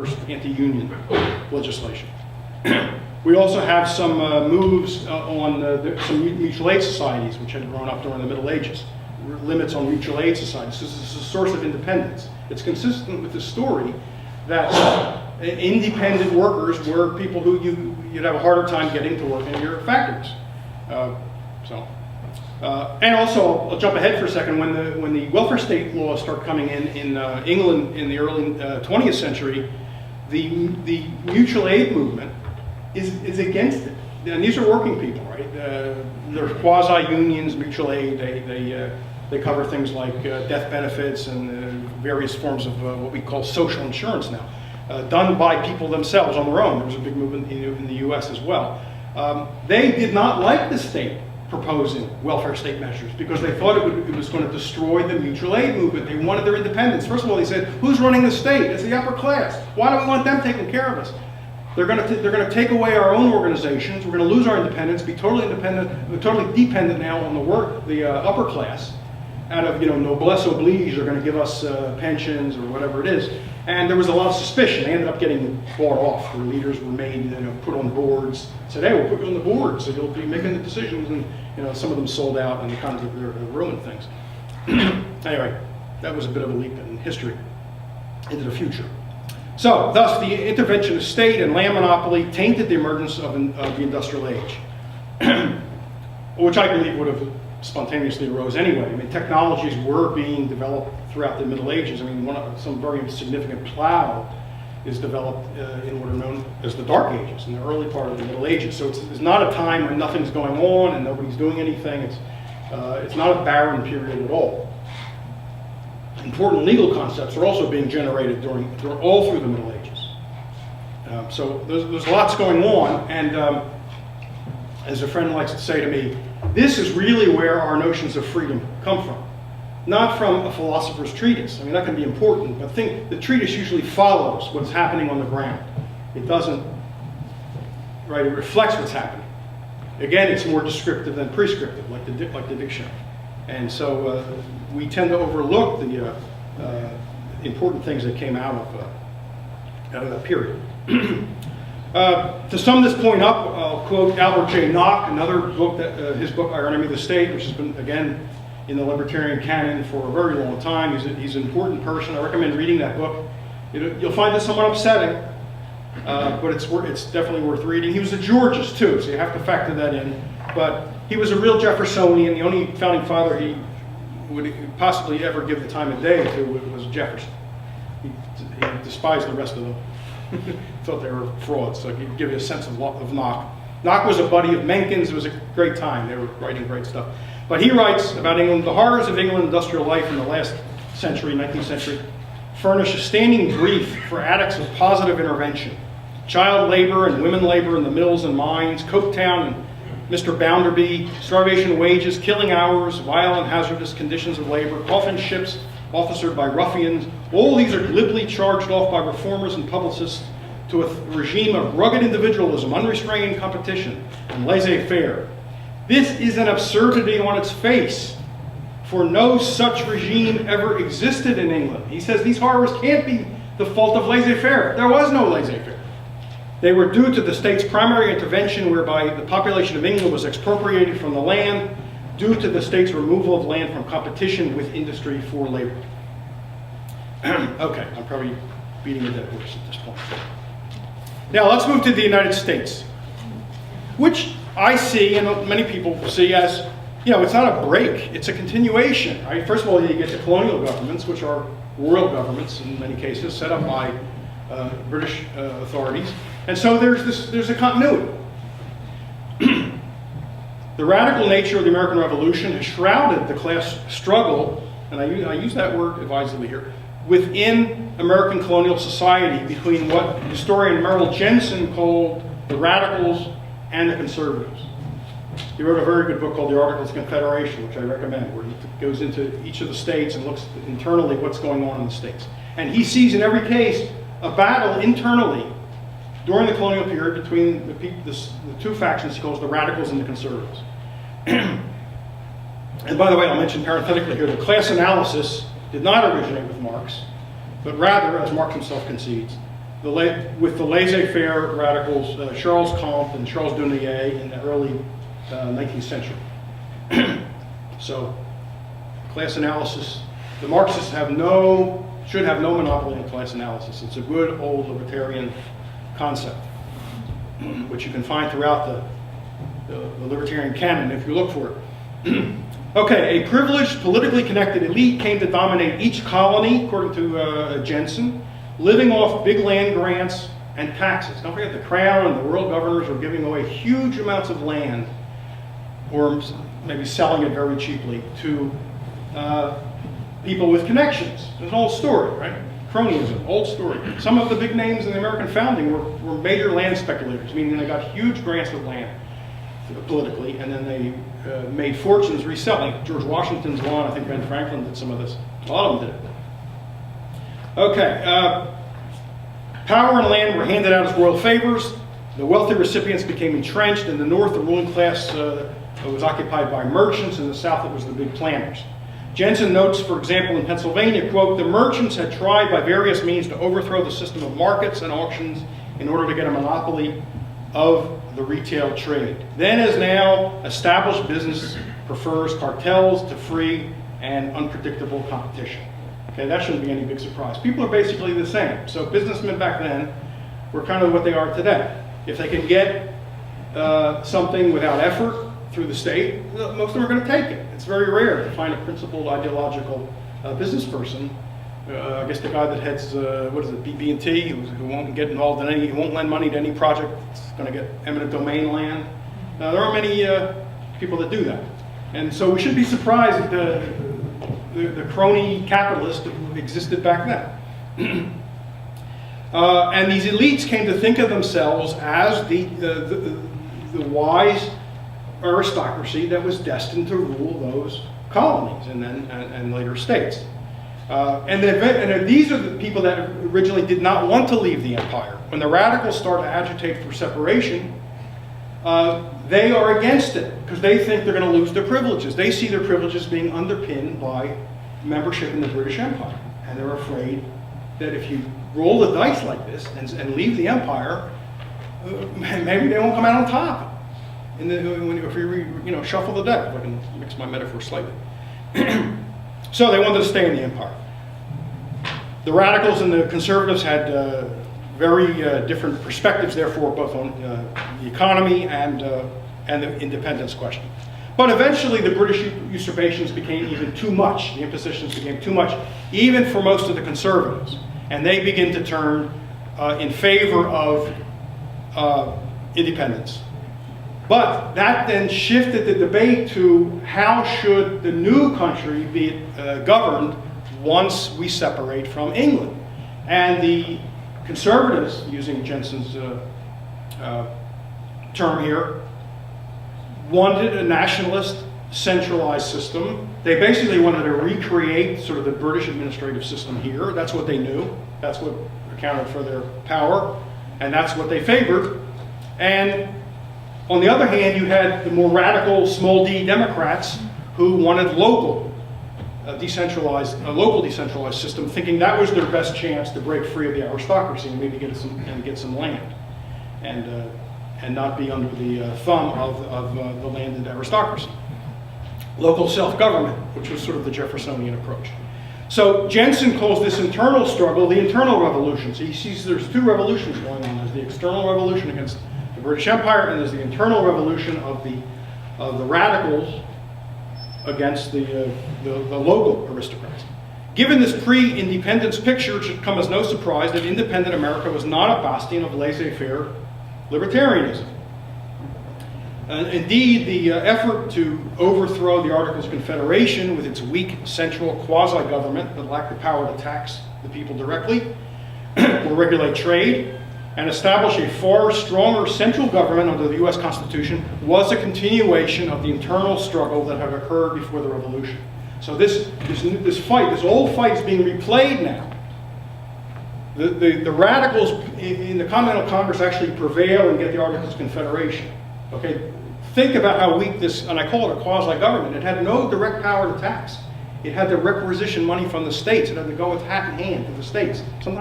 anti-union legislation. We also have some moves on some mutual aid societies which had grown up during the Middle Ages. Limits on mutual aid societies. This is a source of independence. It's consistent with the story that independent workers were people who you'd have a harder time getting to work in your factories. And also, I'll jump ahead for a second. When the welfare state laws start coming in England in the early 20th century, the mutual aid movement is against it. And these are working people, right? They're quasi-unions, mutual aid. They cover things like death benefits and various forms of what we call social insurance now, done by people themselves on their own. There was a big movement in the U.S. as well. They did not like the state proposing welfare state measures because they thought it was going to destroy the mutual aid movement. They wanted their independence. First of all, they said, who's running the state? It's the upper class. Why do we want them taking care of us? They're going to take away our own organizations. We're going to lose our independence, be totally independent, totally dependent now on the upper class. Out of noblesse oblige, they're going to give us pensions or whatever it is. And there was a lot of suspicion. They ended up getting bought off. Their leaders were made, put on boards. Said, hey, we'll put you on the board, so you'll be making the decisions. And some of them sold out, and they kind of ruined things. Anyway, that was a bit of a leap in history into the future. So, thus, the intervention of state and land monopoly tainted the emergence of the industrial age, which I believe would have spontaneously arose anyway. I mean, technologies were being developed throughout the Middle Ages. I mean, some very significant plow is developed in what are known as the Dark Ages, in the early part of the Middle Ages. So it's not a time when nothing's going on and nobody's doing anything. It's not a barren period at all. Important legal concepts are also being generated all through the Middle Ages. So there's lots going on, and as a friend likes to say to me, this is really where our notions of freedom come from. Not from a philosopher's treatise. I mean, that can be important, but the treatise usually follows what's happening on the ground. It doesn't, right, it reflects what's happening. Again, it's more descriptive than prescriptive, like the dictionary. And so we tend to overlook the important things that came out of that period. To sum this point up, I'll quote Albert J. Nock, another book, his book, Our Enemy the State, which has been, again, in the libertarian canon for a very long time. He's an important person. I recommend reading that book. You'll find this somewhat upsetting, but it's definitely worth reading. He was a Georgist, too, so you have to factor that in. But he was a real Jeffersonian. The only founding father he would possibly ever give the time of day to was Jefferson. He despised the rest of them. Thought they were frauds, so he'd give you a sense of Nock. Nock was a buddy of Mencken's. It was a great time. They were writing great stuff. But he writes about England, the horrors of England industrial life in the last century, 19th century, furnish a standing brief for addicts of positive intervention. Child labor and women labor in the mills and mines, Coketown and Mr. Bounderby, starvation wages, killing hours, violent hazardous conditions of labor, coffin ships officered by ruffians. All these are glibly charged off by reformers and publicists to a regime of rugged individualism, unrestrained competition, and laissez-faire. This is an absurdity on its face, for no such regime ever existed in England. He says these horrors can't be the fault of laissez-faire. There was no laissez-faire. They were due to the state's primary intervention, whereby the population of England was expropriated from the land due to the state's removal of land from competition with industry for labor. Okay, I'm probably beating a dead horse at this point. Now let's move to the United States, which I see, and many people see as, it's not a break, it's a continuation, right? First of all, you get the colonial governments, which are royal governments in many cases, set up by British authorities. And so there's a continuity. The radical nature of the American Revolution has shrouded the class struggle, and I use that word advisedly here, within American colonial society between what historian Merrill Jensen called the radicals and the conservatives. He wrote a very good book called The Articles of Confederation, which I recommend, where he goes into each of the states and looks internally what's going on in the states. And he sees in every case a battle internally during the colonial period between the two factions he calls the radicals and the conservatives. And by the way, I'll mention parenthetically here, the class analysis did not originate with Marx, but rather, as Marx himself concedes, with the laissez-faire radicals Charles Comte and Charles Dunoyer in the early 19th century. So, class analysis, the Marxists should have no monopoly on class analysis. It's a good old libertarian concept, which you can find throughout the libertarian canon if you look for it. Okay, a privileged, politically connected elite came to dominate each colony, according to Jensen, living off big land grants and taxes. Don't forget, the Crown and the world governors were giving away huge amounts of land, or maybe selling it very cheaply, to people with connections. It's an old story, right? Cronyism, old story. Some of the big names in the American founding were major land speculators, meaning they got huge grants of land politically, and then they made fortunes reselling. George Washington's one, I think Ben Franklin did some of this. A lot of them did it. Okay, power and land were handed out as royal favors. The wealthy recipients became entrenched. In the north, the ruling class was occupied by merchants. In the south, it was the big planters. Jensen notes, for example, in Pennsylvania, quote, the merchants had tried by various means to overthrow the system of markets and auctions in order to get a monopoly of the retail trade. Then as now, established business prefers cartels to free and unpredictable competition. Okay, that shouldn't be any big surprise. People are basically the same. So businessmen back then were kind of what they are today. If they can get something without effort through the state, most of them are going to take it. It's very rare to find a principled ideological business person. I guess the guy that heads, what is it, BB&T, who won't get involved in he won't lend money to any project that's going to get eminent domain land. There are many people that do that. And so we shouldn't be surprised at the crony capitalist that existed back then. And these elites came to think of themselves as the wise aristocracy that was destined to rule those colonies and later states. And these are the people that originally did not want to leave the empire. When the radicals start to agitate for separation, they are against it because they think they're going to lose their privileges. They see their privileges being underpinned by membership in the British Empire. And they're afraid that if you roll the dice like this and leave the empire, maybe they won't come out on top. If you shuffle the deck, if I can mix my metaphor slightly. So they wanted to stay in the empire. The radicals and the conservatives had very different perspectives, therefore, both on the economy and the independence question. But eventually the British usurpations became even too much. The impositions became too much, even for most of the conservatives. And they begin to turn in favor of independence. But that then shifted the debate to how should the new country be governed once we separate from England. And the conservatives, using Jensen's term here, wanted a nationalist, centralized system. They basically wanted to recreate sort of the British administrative system here. That's what they knew. That's what accounted for their power. And that's what they favored. And on the other hand, you had the more radical, small d Democrats who wanted local decentralized system, thinking that was their best chance to break free of the aristocracy and maybe get some land, and not be under the thumb of the landed aristocracy. Local self-government, which was sort of the Jeffersonian approach. So Jensen calls this internal struggle the internal revolution. So he sees there's two revolutions going on. There's the external revolution against the British Empire, and there's the internal revolution of the radicals against the local aristocrats. Given this pre-independence picture, it should come as no surprise that independent America was not a bastion of laissez-faire libertarianism. Indeed, the effort to overthrow the Articles of Confederation with its weak central quasi-government that lacked the power to tax the people directly, or regulate trade, and establish a far stronger central government under the U.S. Constitution was a continuation of the internal struggle that had occurred before the Revolution. So this old fight is being replayed now. The radicals in the Continental Congress actually prevail and get the Articles of Confederation. Okay, think about how weak this, and I call it a quasi-government. It had no direct power to tax. It had to requisition money from the states. It had to go with hat in hand to the states. Sometimes